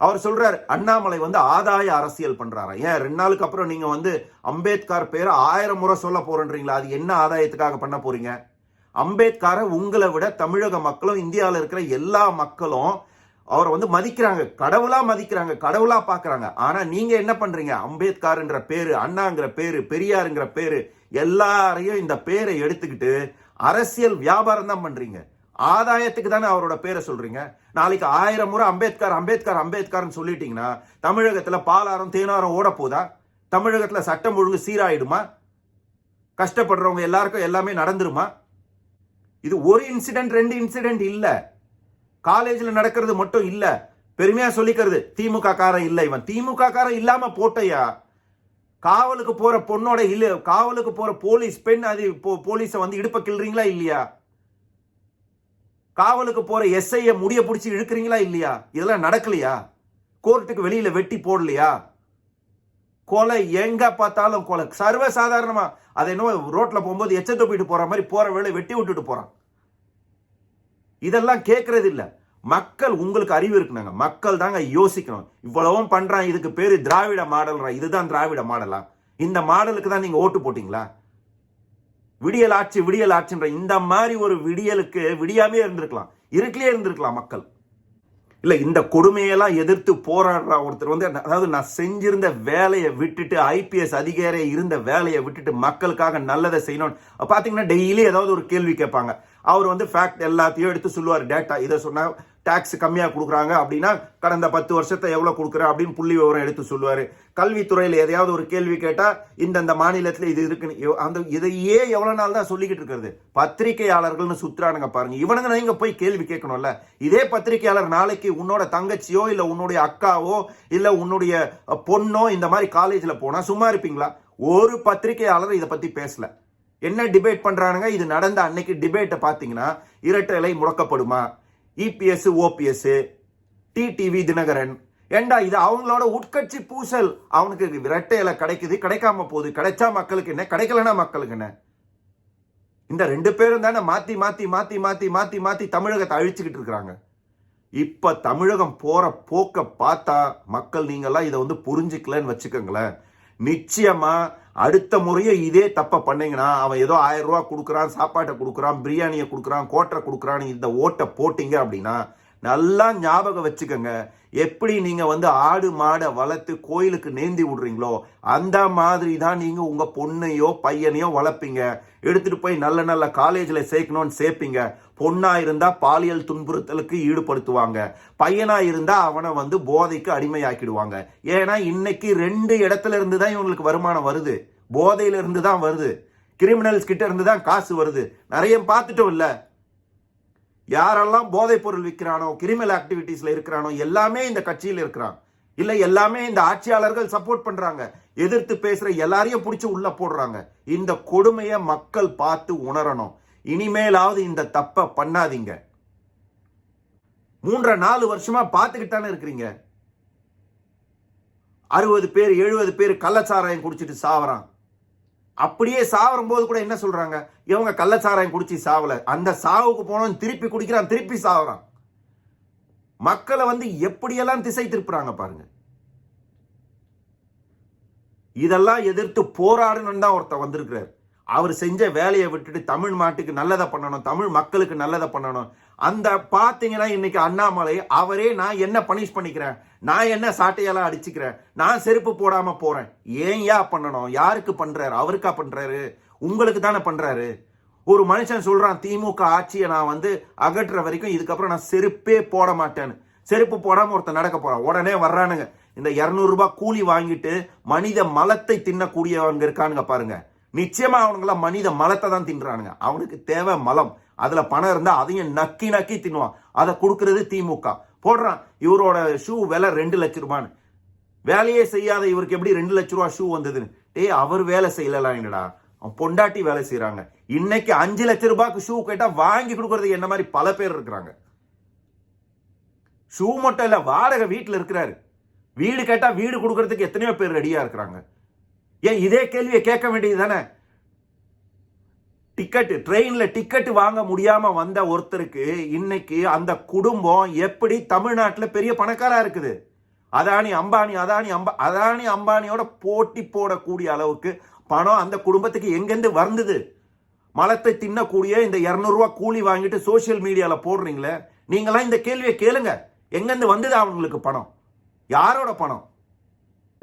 அவர் சொல்றாரு அண்ணாமலை வந்து ஆதாய அரசியல் பண்றாரா? ஏன் 2 நாளுக்கு அப்புறம் நீங்க வந்து அம்பேத்கர் பேரை 1000 முறை சொல்ல போறீங்களா? அது என்ன ஆதாயத்துக்காக பண்ண போறீங்க? அம்பேத்கரை உங்களை விட தமிழக மக்களும் இந்தியாவில் இருக்கிற எல்லா மக்களும் அவரை வந்து மதிக்கிறாங்க, கடவுளா மதிக்கிறாங்க, கடவுளா பாக்குறாங்க. ஆனா நீங்க என்ன பண்றீங்க? அம்பேத்கர்ன்ற பேரு, அண்ணாங்கிற பேரு, பெரியாருங்கிற பேரு, எல்லாரையும் இந்த பேரை எடுத்துக்கிட்டு அரசியல் வியாபாரம் தான் பண்றீங்க. ஆதாயத்துக்கு தானே அவரோட பேரை சொல்றீங்க. நாளைக்கு 1000 முறை அம்பேத்கர் அம்பேத்கர் அம்பேத்கர்னு சொல்லிட்டீங்கன்னா தமிழகத்துல பாலாரம் தேனாரம் ஓட போதா? தமிழகத்துல சட்டம் ஒழுங்கு சீராயிடுமா? கஷ்டப்படுறவங்க எல்லாருக்கும் எல்லாமே நடந்துருமா? இது ஒரு இன்சிடென்ட் 2 இன்சிடென்ட் இல்ல, காலேஜ்ல நடக்கிறது மட்டும் இல்ல. பெருமையா சொல்லிக்கிறது திமுக காரன் இல்ல, இவன் திமுக காரன் இல்லாம போட்டையா. காவலுக்கு போற பொண்ணோட இல்ல, காவலுக்கு போற போலீஸ் பெண் அது போலீஸ வந்து இடுப்ப கிள்றீங்களா இல்லையா? காவலுக்கு போற SI முடிய பிடிச்சி இழுக்கிறீங்களா இல்லையா? இதெல்லாம் நடக்கலையா? கோர்ட்டுக்கு வெளியில வெட்டி போடலையா? கொலை எங்க பார்த்தாலும் கொலை, சர்வசாதாரணமா. அதை என்ன ரோட்ல போகும்போது எச்ச தப்பிட்டு போற மாதிரி போற வேலை வெட்டி விட்டுட்டு போறான். இதெல்லாம் கேட்கறது இல்ல. மக்கள், உங்களுக்கு அறிவு இருக்குனாங்க, மக்கள் தாங்க யோசிக்கணும். இவ்வளவும் பண்றான், இதுக்கு பேரு திராவிட மாடல். இதுதான் திராவிட மாடலா? இந்த மாடலுக்கு தான் நீங்க ஓட்டு போட்டீங்களா? விடியல் ஆட்சி விடியல் ஆட்சின்ற இந்த மாதிரி ஒரு விடியலுக்கு விடியாமே இருந்திருக்கலாம், இருட்டிலே இருந்திருக்கலாம் மக்கள். இல்ல இந்த கொடுமையெல்லாம் எதிர்த்து போராடுற ஒருத்தர் வந்து, அதாவது நான் செஞ்சிருந்த வேலையை விட்டுட்டு, IPS அதிகாரியை இருந்த வேலையை விட்டுட்டு மக்களுக்காக நல்லதை செய்யணும். பாத்தீங்கன்னா டெய்லி ஏதாவது ஒரு கேள்வி கேட்பாங்க. அவர் வந்து ஃபேக்ட் எல்லாத்தையும் எடுத்து சொல்லுவார். டேட்டா இதை சொன்னா டாக்ஸ் கம்மியாக கொடுக்குறாங்க அப்படின்னா கடந்த 10 வருஷத்தை எவ்வளோ கொடுக்குறேன் அப்படின்னு புள்ளி விவரம் எடுத்து சொல்லுவார். கல்வித்துறையில் எதையாவது ஒரு கேள்வி கேட்டால் இந்த மாநிலத்தில் இது இருக்குன்னு அந்த இதையே எவ்வளோ நாள் தான் சொல்லிக்கிட்டு இருக்கிறது. பத்திரிகையாளர்கள்னு சுற்றுறானுங்க பாருங்க. இவனுங்க நீங்க போய் கேள்வி கேட்கணும்ல. இதே பத்திரிகையாளர் நாளைக்கு உன்னோட தங்கச்சியோ இல்லை உன்னுடைய அக்காவோ இல்லை உன்னுடைய பொண்ணோ இந்த மாதிரி காலேஜில் போனால் சும்மா இருப்பீங்களா? ஒரு பத்திரிகையாளர் இதை பற்றி பேசல. என்ன டிபேட் பண்றானுங்க? இது நடந்த அன்னைக்கு டிபேட்டை பார்த்தீங்கன்னா இரட்டை இலை முடக்கப்படுமா, இபிஎஸ் ஓபிஎஸ், டிடிவி தினகரன், ஏண்டா இது அவங்களோட உட்கட்சி பூசல். அவனுக்கு இரட்டை இலை கிடைக்குது, கிடைக்காம போகுது. கிடைச்சா மக்களுக்கு என்ன, கிடைக்கலன்னா மக்களுக்கு என்ன? இந்த 2 பேரும் தானே மாத்தி மாத்தி மாத்தி மாத்தி மாத்தி மாத்தி தமிழகத்தை அழிச்சுக்கிட்டு இருக்கிறாங்க. இப்ப தமிழகம் போற போக்க பார்த்தா மக்கள் நீங்கெல்லாம் இதை வந்து புரிஞ்சுக்கலன்னு வச்சுக்கோங்களேன். நிச்சயமா அடுத்த முறையும் இதே தப்ப பண்ணீங்கன்னா அவன் ஏதோ 1000 ரூபாய் கொடுக்குறான், சாப்பாட்டை கொடுக்குறான், பிரியாணியை கொடுக்குறான், கோட்டை கொடுக்குறான்னு இந்த ஓட்டை போட்டீங்க அப்படின்னா நல்லா ஞாபகம் வச்சுக்கோங்க. எப்படி நீங்க வந்து ஆடு மாடை வளர்த்து கோயிலுக்கு நேந்தி விடுறீங்களோ அந்த மாதிரி தான் நீங்க உங்க பொண்ணையோ பையனையோ வளர்ப்பீங்க. எடுத்துட்டு போய் நல்ல நல்ல காலேஜ்ல சேர்க்கணும்னு சேர்ப்பீங்க. பொண்ணா இருந்தா பாலியல் துன்புறுத்தலுக்கு ஈடுபடுத்துவாங்க, பையனா இருந்தா அவனை வந்து போதைக்கு அடிமையாக்கிடுவாங்க. ஏன்னா இன்னைக்கு 2 இடத்துல இருந்து தான் இவங்களுக்கு வருமானம் வருது. போதையில இருந்து தான் வருது, கிரிமினல்ஸ் கிட்ட இருந்து தான் காசு வருது. நிறைய பார்த்துட்டோம் இல்ல? யாரெல்லாம் போதைப் பொருள் விற்கிறானோ, கிரிமினல் ஆக்டிவிட்டிஸ்ல இருக்கிறானோ எல்லாமே இந்த கட்சியில் இருக்கிறான். இல்ல எல்லாமே இந்த ஆட்சியாளர்கள் சப்போர்ட் பண்றாங்க. எதிர்த்து பேசுற எல்லாரையும் பிடிச்சு உள்ள போடுறாங்க. இந்த கொடுமையை மக்கள் பார்த்து உணரணும். இனிமேலாவது இந்த தப்ப பண்ணாதீங்க. 3-4 வருஷமா பார்த்துக்கிட்டானே இருக்கிறீங்க. 60 பேர் 70 பேர் கள்ளச்சாராயம் குடிச்சிட்டு சாவறான். அப்படியே சாவரும் போது கூட என்ன சொல்றாங்க? இவங்க கள்ளச்சாராயம் குடிச்சு சாவல, அந்த சாவுக்கு போனோம் திருப்பி குடிக்கிறான், திருப்பி சாவறான். மக்களை வந்து எப்படியெல்லாம் திசை திருப்புறாங்க பாருங்க. இதெல்லாம் எதிர்த்து போராடணும் தான் ஒருத்தர் வந்திருக்கிறார். அவர் செஞ்ச வேலையை விட்டுட்டு தமிழ் நாட்டுக்கு நல்லதை பண்ணணும், தமிழ் மக்களுக்கு நல்லதை பண்ணணும். அந்த பாத்தீங்கன்னா இன்னைக்கு அண்ணாமலை அவரே நான் என்ன பனிஷ் பண்ணிக்கிறேன், நான் என்ன சாட்டையெல்லாம் அடிச்சுக்கிறேன், நான் செருப்பு போடாம போறேன். ஏன் பண்ணணும்? யாருக்கு பண்றாரு? அவருக்கா பண்றாரு? உங்களுக்கு தானே பண்றாரு. ஒரு மனுஷன் சொல்றான் திமுக ஆட்சியை நான் வந்து அகற்ற வரைக்கும் இதுக்கப்புறம் நான் செருப்பே போட மாட்டேன்னு. செருப்பு போடாம ஒருத்தர் நடக்க போறான். உடனே வர்றானுங்க இந்த 200 ரூபாய் கூலி வாங்கிட்டு மனித மலத்தை தின்னக்கூடியவங்க இருக்கானுங்க பாருங்க. நிச்சயமா அவனுங்களாம் மனித மலத்தை தான் தின்றானுங்க. அவனுக்கு தேவை மலம். அதுல பணம் இருந்தா அதையும் நக்கி நக்கி தின்னுவான். அதை கொடுக்கறது திமுக. போடுறான் இவரோட ஷூ விலை 2 லட்சம் ரூபான்னு. வேலையே செய்யாத இவருக்கு எப்படி 2 லட்சம் ரூபாய் ஷூ வந்ததுன்னு? அவர் வேலை செய்யலாம் என்னடா, அவன் பொண்டாட்டி வேலை செய்யறாங்க. இன்னைக்கு 5 லட்சம் ரூபாய்க்கு ஷூ கேட்டா வாங்கி கொடுக்கறது என்ன மாதிரி பல பேர் இருக்கிறாங்க. ஷூ மட்டும் இல்ல, வாடகை வீட்டுல இருக்கிறாரு. வீடு கேட்டா வீடு கொடுக்கறதுக்கு எத்தனையோ பேர் ரெடியா இருக்கிறாங்க. ஏன் இதே கேள்வியை கேட்க வேண்டியது தானே? ட்ரெயின்ல டிக்கெட் வாங்க முடியாம வந்த ஒருத்தருக்கு இன்னைக்கு அந்த குடும்பம் எப்படி தமிழ்நாட்டில் பெரிய பணக்காரா இருக்குது. அதானி அம்பானியோட போட்டி போடக்கூடிய அளவுக்கு பணம் அந்த குடும்பத்துக்கு எங்கிருந்து வந்தது? மலத்தை தின்னக்கூடிய இந்த 200 ரூபாய் கூலி வாங்கிட்டு சோசியல் மீடியால போடுறீங்களே, நீங்களாம் இந்த கேள்வியை கேளுங்க. எங்கிருந்து வந்தது அவங்களுக்கு பணம்? யாரோட பணம்?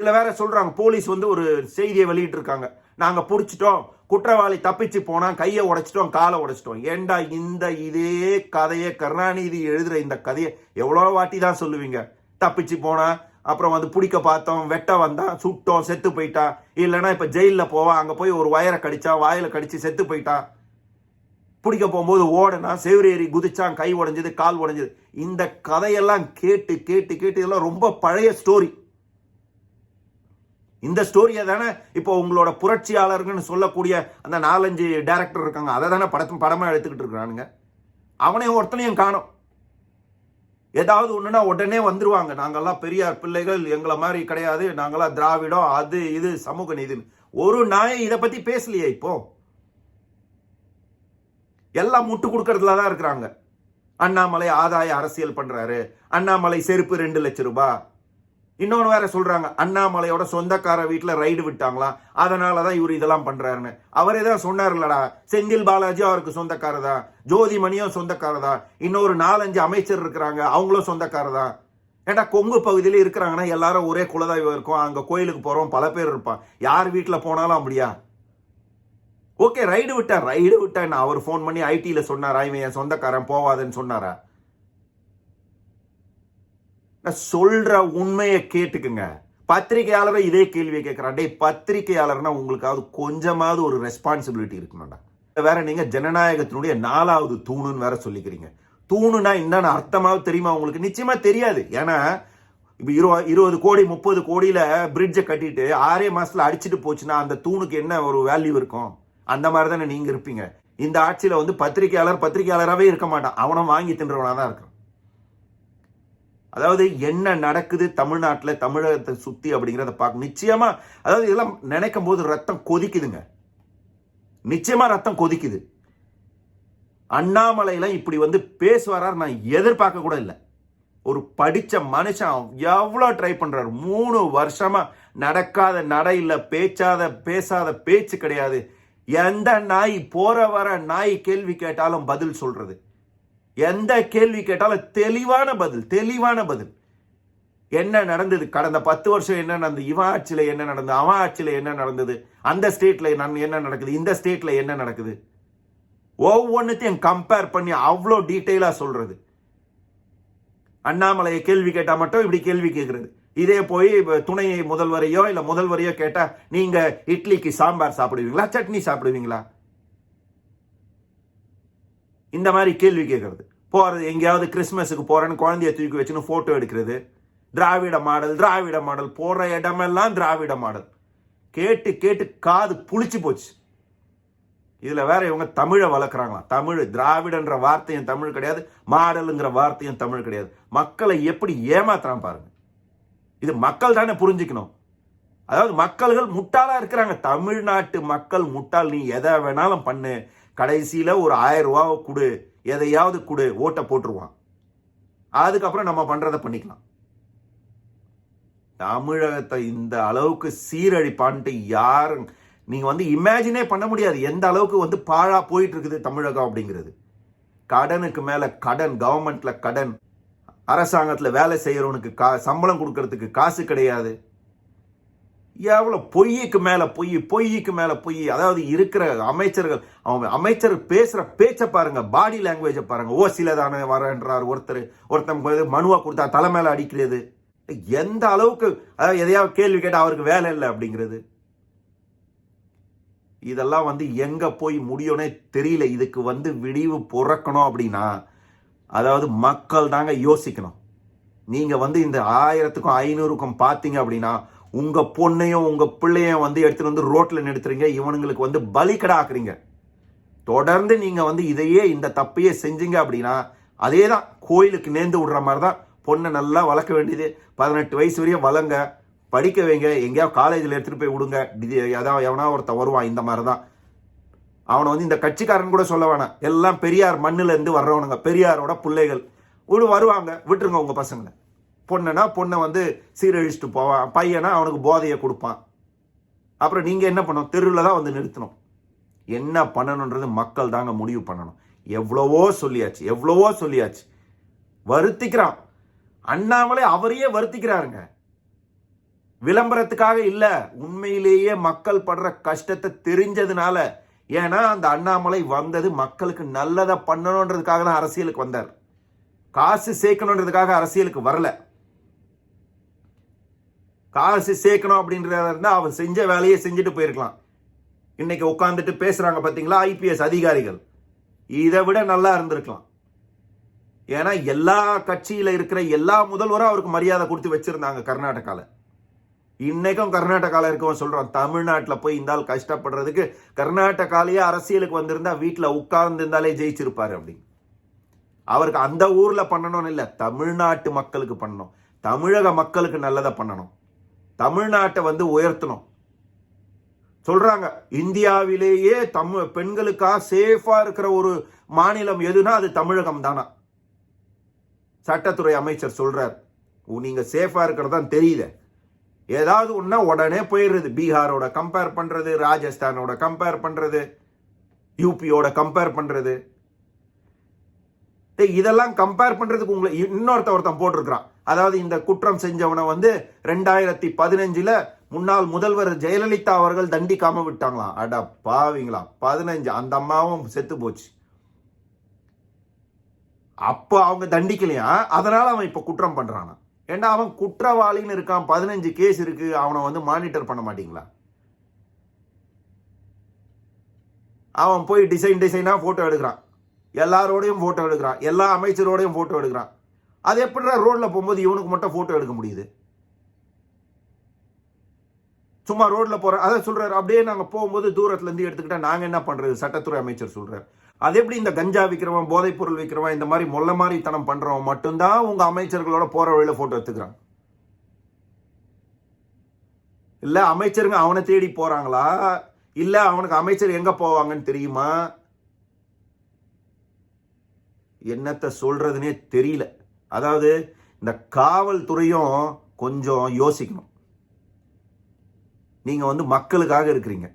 இல்ல வேற சொல்றாங்க, போலீஸ் வந்து ஒரு செய்தியை வெளியிட்டு இருக்காங்க, நாங்க புடிச்சிட்டோம், குற்றவாளி தப்பிச்சு போனா கையை உடைச்சிட்டோம், காலை உடைச்சிட்டோம். ஏண்டா இதே கதையை கருணாநிதி எழுதுற இந்த கதையை எவ்வளவு வாட்டி தான் சொல்லுவீங்க? தப்பிச்சு போனா, அப்புறம் வந்து பிடிக்க பார்த்தோம், வெட்ட வந்தான், சுட்டோம், செத்து போயிட்டா. இல்லைன்னா இப்ப ஜெயில போவான், அங்க போய் ஒரு வயரை கடிச்சா, வாயில கடிச்சு செத்து போயிட்டான். பிடிக்க போகும்போது ஓடனா, செவரேறி குதிச்சான், கை உடைஞ்சது, கால் உடைஞ்சது. இந்த கதையெல்லாம் கேட்டு கேட்டு கேட்டு இதெல்லாம் ரொம்ப பழைய ஸ்டோரி. இந்த ஸ்டோரியை தானே இப்போ உங்களோட புரட்சியாளர்கள்னு சொல்லக்கூடிய அந்த 4-5 டைரக்டர் இருக்காங்க, அதை தானே படமா எடுத்துக்கிட்டு இருக்கிறானுங்க. அவனையும் ஒருத்தனையும் காணும். ஏதாவது ஒண்ணுன்னா உடனே வந்துருவாங்க, நாங்கெல்லாம் பெரியார் பிள்ளைகள், எங்களை மாதிரி கிடையாது, நாங்கெல்லாம் திராவிடம், அது இது சமூக நீதினு. ஒரு நாயை இதை பத்தி பேசலையே. இப்போ எல்லாம் முட்டு கொடுக்கறதுல தான் இருக்கிறாங்க. அண்ணாமலை ஆதாய அரசியல் பண்றாரு, அண்ணாமலை செருப்பு 2 லட்சம் ரூபாய். இன்னொன்னு வேற சொல்றாங்க, அண்ணாமலையோட சொந்தக்கார வீட்டுல ரைடு விட்டாங்களாம், அதனாலதான் இவர் இதெல்லாம் பண்றாருன்னு. அவரே தான் சொன்னார்லடா, செந்தில் பாலாஜி அவருக்கு சொந்தக்காரதான், ஜோதிமணியும் சொந்தக்காரதான், இன்னொரு 4-5 அமைச்சர் இருக்கிறாங்க, அவங்களும் சொந்தக்காரதான். ஏன்னா கொங்கு பகுதியில இருக்கிறாங்கன்னா எல்லாரும் ஒரே குலதெய்வம் இருக்கும், அங்க கோயிலுக்கு போறோம், பல பேர் இருப்பான். யார் வீட்டுல போனாலும் அப்படியா? ஓகே, ரைடு விட்டா அவர் ஃபோன் பண்ணி ஐடில சொன்னாரா, இவன் என் சொந்தக்காரன் போவாதன்னு சொன்னாரா? நான் சொல்ற உண்மையை கேட்டுக்குங்க. பத்திரிகையாளரை இதே கேள்வியை கேட்கிறான். டேய், பத்திரிகையாளர்னா உங்களுக்காவது கொஞ்சமாவது ஒரு ரெஸ்பான்சிபிலிட்டி இருக்கணும்டா. வேற நீங்க ஜனநாயகத்தினுடைய 4வது தூணுன்னு வேற சொல்லிக்கிறீங்க. தூணுனா என்னன்னு அர்த்தமாவது தெரியுமா உங்களுக்கு? நிச்சயமா தெரியாது. ஏன்னா இப்ப 20 கோடி 30 கோடியில பிரிட்ஜை கட்டிட்டு 6 மாசத்துல அடிச்சுட்டு போச்சுன்னா அந்த தூணுக்கு என்ன ஒரு வேல்யூ இருக்கும்? அந்த மாதிரி தானே நீங்க இருப்பீங்க. இந்த ஆட்சியில வந்து பத்திரிகையாளராகவே இருக்க மாட்டான். அவனும் வாங்கி தின்றவனா தான் இருக்கான். அதாவது என்ன நடக்குது தமிழ்நாட்டில், தமிழகத்தை சுத்தி அப்படிங்கிறத பார்க்க நிச்சயமா, அதாவது இதெல்லாம் நினைக்கும் போது ரத்தம் கொதிக்குதுங்க. நிச்சயமா ரத்தம் கொதிக்குது. அண்ணாமலையில இப்படி வந்து பேசுவாரார் நான் எதிர்பார்க்க கூட இல்லை. ஒரு படிச்ச மனுஷன் எவ்வளவு ட்ரை பண்றாரு. 3 வருஷமா நடக்காத நடை இல்ல, பேசாத பேச்சு கிடையாது. எந்த நாய் போற வர நாய் கேள்வி கேட்டாலும் பதில் சொல்றது. எந்த கேள்வி கேட்டாலும் தெளிவான பதில். என்ன நடந்தது கடந்த 10 வருஷம், என்ன நடந்தது, இவன் ஆட்சியில என்ன நடந்தது, அவன் ஆட்சியில என்ன நடந்தது, அந்த ஸ்டேட்ல என்ன நடக்குது, இந்த ஸ்டேட்ல என்ன நடக்குது, ஒவ்வொன்னுத்தையும் கம்பேர் பண்ணி அவ்வளோ டீட்டெயிலா சொல்றது. அண்ணாமலையை கேள்வி கேட்டா மட்டும் இப்படி கேள்வி கேட்கறது. இதே போய் துணை முதல்வரையோ இல்ல முதல்வரையோ கேட்டா நீங்க இட்லிக்கு சாம்பார் சாப்பிடுவீங்களா, சட்னி சாப்பிடுவீங்களா, இந்த மாதிரி கேள்வி கேட்கறது. போறது எங்கேயாவது கிறிஸ்மஸுக்கு போறேன்னு குழந்தைய தூக்கி வச்சுன்னு போட்டோ எடுக்கிறது. திராவிட மாடல் போற இடமெல்லாம் திராவிட மாடல். கேட்டு காது புளிச்சு போச்சு. இதுல வேற இவங்க தமிழை வளர்க்குறாங்களாம். தமிழ், திராவிடன்ற வார்த்தையும் தமிழ் கிடையாது, மாடலுங்கிற வார்த்தையும் தமிழ் கிடையாது. மக்களை எப்படி ஏமாத்துறான் பாருங்க. இது மக்கள் தானே புரிஞ்சுக்கணும். அதாவது மக்கள்கள் முட்டாளா இருக்கிறாங்க. தமிழ்நாட்டு மக்கள் முட்டாள். நீ எதை வேணாலும் பண்ணு, கடைசியில ஒரு 1000 ரூபாவை கொடு, எதையாவது கொடு, ஓட்டை போட்டுருவான். அதுக்கப்புறம் நம்ம பண்றதை பண்ணிக்கலாம். தமிழகத்தை இந்த அளவுக்கு சீரழிப்பான்ட்டு யாரும் நீங்க வந்து இமேஜினே பண்ண முடியாது. எந்த அளவுக்கு வந்து பாழா போயிட்டு இருக்குது தமிழகம் அப்படிங்கிறது. கடனுக்கு மேல கடன், கவர்மெண்ட்ல கடன், அரசாங்கத்துல வேலை செய்யறவனுக்கு சம்பளம் கொடுக்கறதுக்கு காசு கிடையாது. எவ்வளவு பொய்க்கு மேல பொய். அதாவது இருக்கிற அமைச்சர்கள், அவங்க அமைச்சர் பேசுற பேச்ச பாருங்க, பாடி லாங்குவேஜ பாருங்க. ஓசில தானே வரன்றார் ஒருத்தன் மனுவா கொடுத்தா தலை மேல அடிக்கிறது. எந்த அளவுக்கு, அதாவது எதையாவது கேள்வி கேட்டா அவருக்கு வேலை இல்லை அப்படிங்கிறது. இதெல்லாம் வந்து எங்க போய் முடியும்னே தெரியல. இதுக்கு வந்து விடிவு பிறக்கணும் அப்படின்னா, அதாவது மக்கள் தாங்க யோசிக்கணும். நீங்க வந்து இந்த 1000க்கும் 500க்கும் பார்த்தீங்க அப்படின்னா, உங்க பொண்ணையும் உங்க பிள்ளையும் வந்து எடுத்துட்டு வந்து ரோட்ல நிறுத்துறீங்க. இவனுங்களுக்கு வந்து பலிக்கடை ஆக்குறீங்க. தொடர்ந்து நீங்க வந்து இதையே, இந்த தப்பையே செஞ்சீங்க அப்படின்னா, அதே தான் கோயிலுக்கு நேர்ந்து விடுற மாதிரி தான். பொண்ணை நல்லா வளர்க்க வேண்டியது. 18 வயசு வரையும் வளங்க, படிக்க வைங்க, எங்கேயாவது காலேஜில் எடுத்துட்டு போய் விடுங்க. ஏதாவது எவனா ஒருத்த வருவான். இந்த மாதிரி தான் அவனை வந்து இந்த கட்சிக்காரன் கூட சொல்ல வேணாம். எல்லாம் பெரியார் மண்ணில இருந்து வர்றவனுங்க, பெரியாரோட பிள்ளைகள் வருவாங்க. விட்டுருங்க உங்க பசங்களை. பொண்ணுனா பொண்ணை வந்து சீரழிச்சுட்டு போவான், பையனா அவனுக்கு போதையை கொடுப்பான். அப்புறம் நீங்க என்ன பண்ணணும்? தெருவில் தான் வந்து நிறுத்தணும். என்ன பண்ணணுன்றது மக்கள் தாங்க முடிவு பண்ணணும். எவ்வளவோ சொல்லியாச்சு. வருத்திக்கிறான் அண்ணாமலை, அவரையே வருத்திக்கிறாருங்க. விளம்பரத்துக்காக இல்ல, உண்மையிலேயே மக்கள் படுற கஷ்டத்தை தெரிஞ்சதுனால. ஏன்னா அந்த அண்ணாமலை வந்தது மக்களுக்கு நல்லதை பண்ணணுன்றதுக்காக தான் அரசியலுக்கு வந்தார். காசு சேர்க்கணுன்றதுக்காக அரசியலுக்கு வரல. காசு சேர்க்கணும் அப்படின்றத இருந்தா அவர் செஞ்ச வேலையை செஞ்சுட்டு போயிருக்கலாம். இன்னைக்கு உட்காந்துட்டு பேசுறாங்க பாத்தீங்களா ஐபிஎஸ் அதிகாரிகள், இதை விட நல்லா இருந்திருக்கலாம். ஏன்னா எல்லா கட்சியில இருக்கிற எல்லா முதல்வரும் அவருக்கு மரியாதை கொடுத்து வச்சிருந்தாங்க கர்நாடகால. இன்னைக்கும் கர்நாடகால இருக்கவன் சொல்றான், தமிழ்நாட்டில் போய் இந்த ஆள் கஷ்டப்படுறதுக்கு கர்நாடகாலேயே அரசியலுக்கு வந்திருந்தா வீட்டில் உட்கார்ந்து இருந்தாலே ஜெயிச்சிருப்பாரு அப்படின்னு. அவருக்கு அந்த ஊர்ல பண்ணணும்னு இல்லை, தமிழ்நாட்டு மக்களுக்கு பண்ணணும், தமிழக மக்களுக்கு நல்லதை பண்ணணும், தமிழ்நாட்டை வந்து உயர்த்தணும். சொல்றாங்க இந்தியாவிலேயே பெண்களுக்காக சேஃபா இருக்கிற ஒரு மாநிலம் எதுனா அது தமிழகம் தானா. சட்டத்துறை அமைச்சர் சொல்றார், நீங்க சேஃபா இருக்கிறதா தெரியல, ஏதாவது ஒன்னா உடனே போயிடுறது. பீகாரோட கம்பேர் பண்றது, ராஜஸ்தானோட கம்பேர் பண்றது, யூபியோட கம்பேர் பண்றது. இதெல்லாம் கம்பேர் பண்றதுக்கு உங்களை ஒருத்தன் போட்டிருக்கிறான். அதாவது இந்த குற்றம் செஞ்சவனை வந்து 2015 முன்னாள் முதல்வர் ஜெயலலிதா அவர்கள் தண்டிக்காம விட்டாங்களாம். அட பாவீங்களா, 15 அந்த அம்மாவும் செத்து போச்சு. அப்ப அவங்க தண்டிக்கலையா, அதனால அவன் இப்ப குற்றம் பண்றானா? ஏன்னா அவன் குற்றவாளின்னு இருக்கான், 15 கேஸ் இருக்கு, அவனை வந்து மானிட்டர் பண்ண மாட்டீங்களா? அவன் போய் டிசைனா போட்டோ எடுக்கிறான், எல்லாரோடையும் போட்டோ எடுக்கிறான், எல்லா அமைச்சரோடையும் போட்டோ எடுக்கிறான். அது எப்படி ரோட்ல போகும்போது இவனுக்கு மட்டும் போட்டோ எடுக்க முடியுது? சும்மா ரோட்ல போற அதை சொல்றாரு. அப்படியே நாங்க போகும்போது தூரத்துல இருந்து எடுத்துக்கிட்டா நாங்க என்ன பண்றது? சட்டத்துறை அமைச்சர் சொல்றாரு. அது எப்படி இந்த கஞ்சா விற்கிறவன், போதைப் பொருள் விற்கிறவன், இந்த மாதிரி மொல்ல மாதிரி தனம் பண்றவன் மட்டும்தான் உங்க அமைச்சர்களோட போற வழியில போட்டோ எடுத்துக்கிறான்? இல்ல அமைச்சருங்க அவனை தேடி போறாங்களா, இல்ல அவனுக்கு அமைச்சர் எங்க போவாங்கன்னு தெரியுமா? என்னத்த சொல்றதுனே தெரியல. அதாவது இந்த காவல்துறையும் கொஞ்சம் யோசிக்கணும். நீங்க வந்து மக்களுக்காக இருக்கிறீங்க,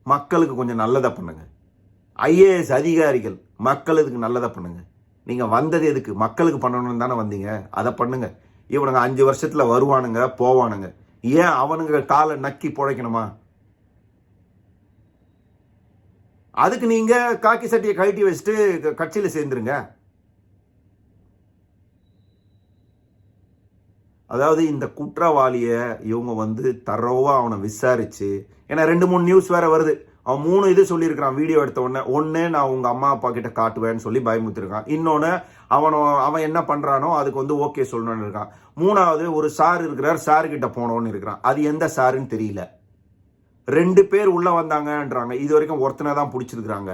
மக்களுக்கு கொஞ்சம் நல்லதை பண்ணுங்க. ஐஏஎஸ் அதிகாரிகள் மக்களுக்கு நல்லதை பண்ணுங்க. நீங்க வந்தது எதுக்கு? மக்களுக்கு பண்ணணும்னு தானே வந்தீங்க, அதை பண்ணுங்க. இவனுங்க 5 வருஷத்துல வருவானுங்க போவானுங்க, ஏன் அவனுங்க காலை நக்கி புழைக்கணுமா? அதுக்கு நீங்க காக்கி சட்டியை கழட்டி வச்சுட்டு கட்சியில சேர்ந்துருங்க. அதாவது இந்த குற்றவாளிய இவங்க வந்து தரோவா அவனை விசாரிச்சு, ஏன்னா 2-3 நியூஸ் வேற வருது, அவன் 3 இது சொல்லியிருக்கிறான் வீடியோ எடுத்த உடனே. ஒன்னு நான் உங்க அம்மா அப்பா கிட்ட காட்டுவேன்னு சொல்லி பயமுத்திருக்கான். இன்னொன்னு அவன் என்ன பண்றானோ அதுக்கு வந்து ஓகே சொல்லணும்னு இருக்கான். 3வது ஒரு சார் இருக்கிறார், சார் கிட்ட போனோன்னு இருக்கிறான். அது எந்த சாருன்னு தெரியல. 2 பேர் உள்ள வந்தாங்கன்றாங்க, இது வரைக்கும் ஒருத்தனை தான் பிடிச்சிருக்கிறாங்க.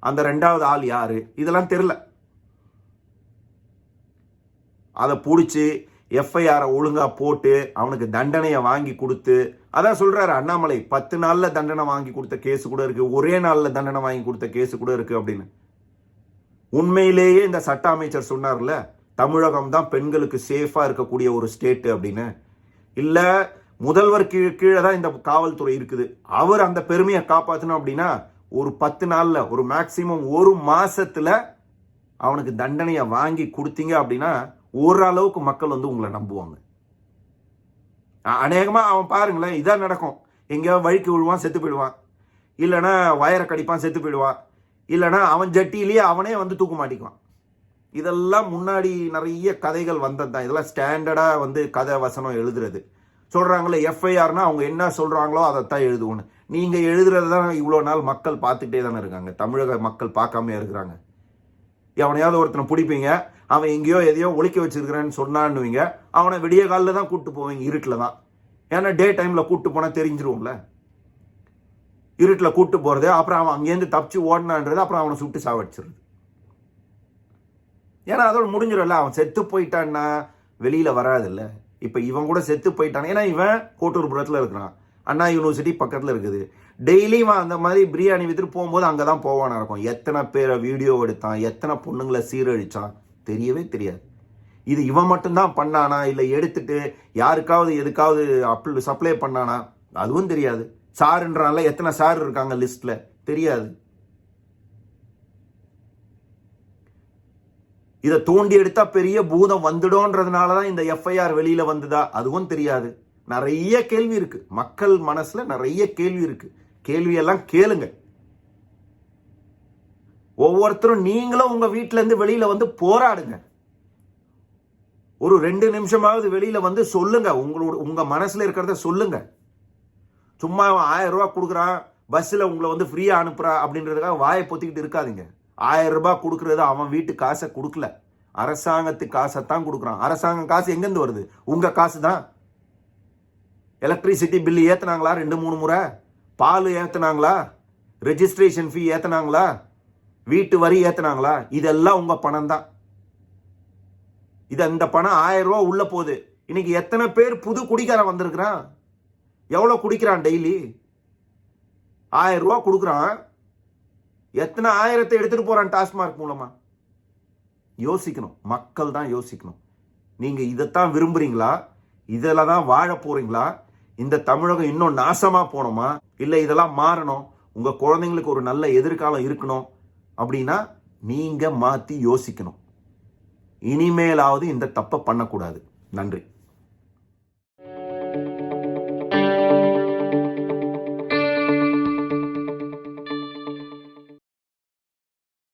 அந்த 2வது ஆள் யாரு இதெல்லாம் தெரியல. அதை பிடிச்சி எஃப்ஐஆரை ஒழுங்கா போட்டு அவனுக்கு தண்டனையை வாங்கி கொடுத்து, அதான் சொல்றாரு அண்ணாமலை, 10 நாள்ல தண்டனை வாங்கி கொடுத்த கேஸ் கூட இருக்கு, ஒரே நாள்ல தண்டனை வாங்கி கொடுத்த கேஸ் கூட இருக்கு அப்படின்னு. உண்மையிலேயே இந்த சட்ட அமைச்சர் சொன்னார்ல, தமிழகம் தான் பெண்களுக்கு சேஃபா இருக்கக்கூடிய ஒரு ஸ்டேட் அப்படின்னு. இல்ல முதல்வர் கீழே தான் இந்த காவல்துறை இருக்குது, அவர் அந்த பெருமையை காப்பாற்றணும் அப்படின்னா ஒரு 10 நாள்ல, ஒரு மேக்சிமம் 1 மாசத்துல அவனுக்கு தண்டனையை வாங்கி கொடுத்தீங்க அப்படின்னா ஓரளவுக்கு மக்கள் வந்து உங்களை நம்புவாங்க. அநேகமா அவன் பாருங்களேன், இதான் நடக்கும். எங்கேயோ வழிக்கு விழுவான், செத்து போயிடுவான், இல்லைன்னா வயரை கடிப்பான், செத்து போயிடுவான், இல்லைன்னா அவன் ஜட்டியிலேயே அவனே வந்து தூக்க மாட்டிக்குவான். இதெல்லாம் முன்னாடி நிறைய கதைகள் வந்தது தான். இதெல்லாம் ஸ்டாண்டர்டா வந்து கதை வசனம் எழுதுறது. சொல்றாங்களே எஃப்ஐஆர்னா அவங்க என்ன சொல்றாங்களோ அதைத்தான் எழுதுவோன்னு. நீங்க எழுதுறது தான் இவ்வளோ நாள் மக்கள் பார்த்துக்கிட்டே தானே இருக்காங்க. தமிழக மக்கள் பார்க்காம இருக்கிறாங்க. எவனையாவது ஒருத்தனை பிடிப்பீங்க, அவன் எங்கேயோ எதையோ ஒழிக்க வச்சிருக்கிறேன்னு சொன்னான்னுவீங்க, அவனை விடிய காலில் தான் கூப்பிட்டு போவீங்க, இருட்டில் தான். ஏன்னா டே டைம்ல கூப்பிட்டு போனா தெரிஞ்சிருவோம்ல, இருட்டில் கூப்பிட்டு போறது. அப்புறம் அவன் அங்கேருந்து தப்பிச்சு ஓடினான்றது, அப்புறம் அவனை சுட்டு சாவடிச்சிருது. ஏன்னா அதோட முடிஞ்சிடும்ல. அவன் செத்து போயிட்டான்னா வெளியில வராதில்ல. இப்ப இவன் கூட செத்து போயிட்டான், ஏன்னா இவன் கோட்டூர்புரத்துல இருக்கிறான், அண்ணா யூனிவர்சிட்டி பக்கத்துல இருக்குது. டெய்லி அந்த மாதிரி பிரியாணி வித்துட்டு போகும்போது அங்கதான் போவானா இருக்கும். எத்தனை பேரை வீடியோ எடுத்தான், எத்தனை பொண்ணுங்களை சீரழிச்சான் தெரியவே தெரியாது. இது இவன் மட்டும்தான் பண்ணானா, இல்ல எடுத்துட்டு யாருக்காவது எதுக்காவது சப்ளை பண்ணானா அதுவும் தெரியாது. சாருன்றான்ல, எத்தனை சார் இருக்காங்க லிஸ்ட்ல தெரியாது. இதை தோண்டி எடுத்தா பெரிய பூதம் வந்துடும்ன்றதுனாலதான் இந்த எஃப்ஐஆர் வெளியில வந்ததா அதுவும் தெரியாது. நிறைய கேள்வி இருக்கு, மக்கள் மனசுல நிறைய கேள்வி இருக்கு. கேள்வியெல்லாம் கேளுங்க. ஒவ்வொருத்தரும் நீங்களும் உங்க வீட்டுல இருந்து வெளியில வந்து போராடுங்க. ஒரு 2 நிமிஷமாவது வெளியில வந்து சொல்லுங்க, உங்க மனசுல இருக்கிறத சொல்லுங்க. சும்மா 1000 ரூபாய் கொடுக்குறான், பஸ்ல உங்களை வந்து ஃப்ரீயா அனுப்புறா அப்படின்றதுக்காக வாயை பொத்திக்கிட்டு இருக்காதீங்க. 1000 ரூபாய் கொடுக்கறது அவன் வீட்டு காசை கொடுக்கல, அரசாங்கத்துக்கு காசைத்தான் கொடுக்குறான். அரசாங்கம் காசு எங்கிருந்து வருது? உங்க காசு தான். எலக்ட்ரிசிட்டி பில்லு ஏத்துனாங்களா 2-3 முறை? பால் ஏத்துனாங்களா? ரெஜிஸ்ட்ரேஷன் ஃபீ ஏத்துனாங்களா? வீட்டு வரி ஏத்துனாங்களா? இதெல்லாம் உங்க பணம் தான். இந்த பணம் 1000 ரூபாய் உள்ள போகுது. இன்னைக்கு எத்தனை பேர் புது குடிக்காரன் வந்திருக்கிறான்? எவ்வளவு குடிக்கிறான் டெய்லி? 1000 ரூபாய் கொடுக்குறான், எத்தனை 1000 எடுத்துட்டு போறான் டாஸ்மார்க் மூலமா? யோசிக்கணும், மக்கள் தான் யோசிக்கணும். நீங்க இதைத்தான் விரும்புறீங்களா? இதில் தான் வாழ போறீங்களா? இந்த தமிழகம் இன்னும் நாசமா போனோமா, இல்லை இதெல்லாம் மாறணும், உங்க குழந்தைங்களுக்கு ஒரு நல்ல எதிர்காலம் இருக்கணும் அப்படின்னா நீங்க மாத்தி யோசிக்கணும். இனிமேலாவது இந்த தப்பை பண்ணக்கூடாது. நன்றி.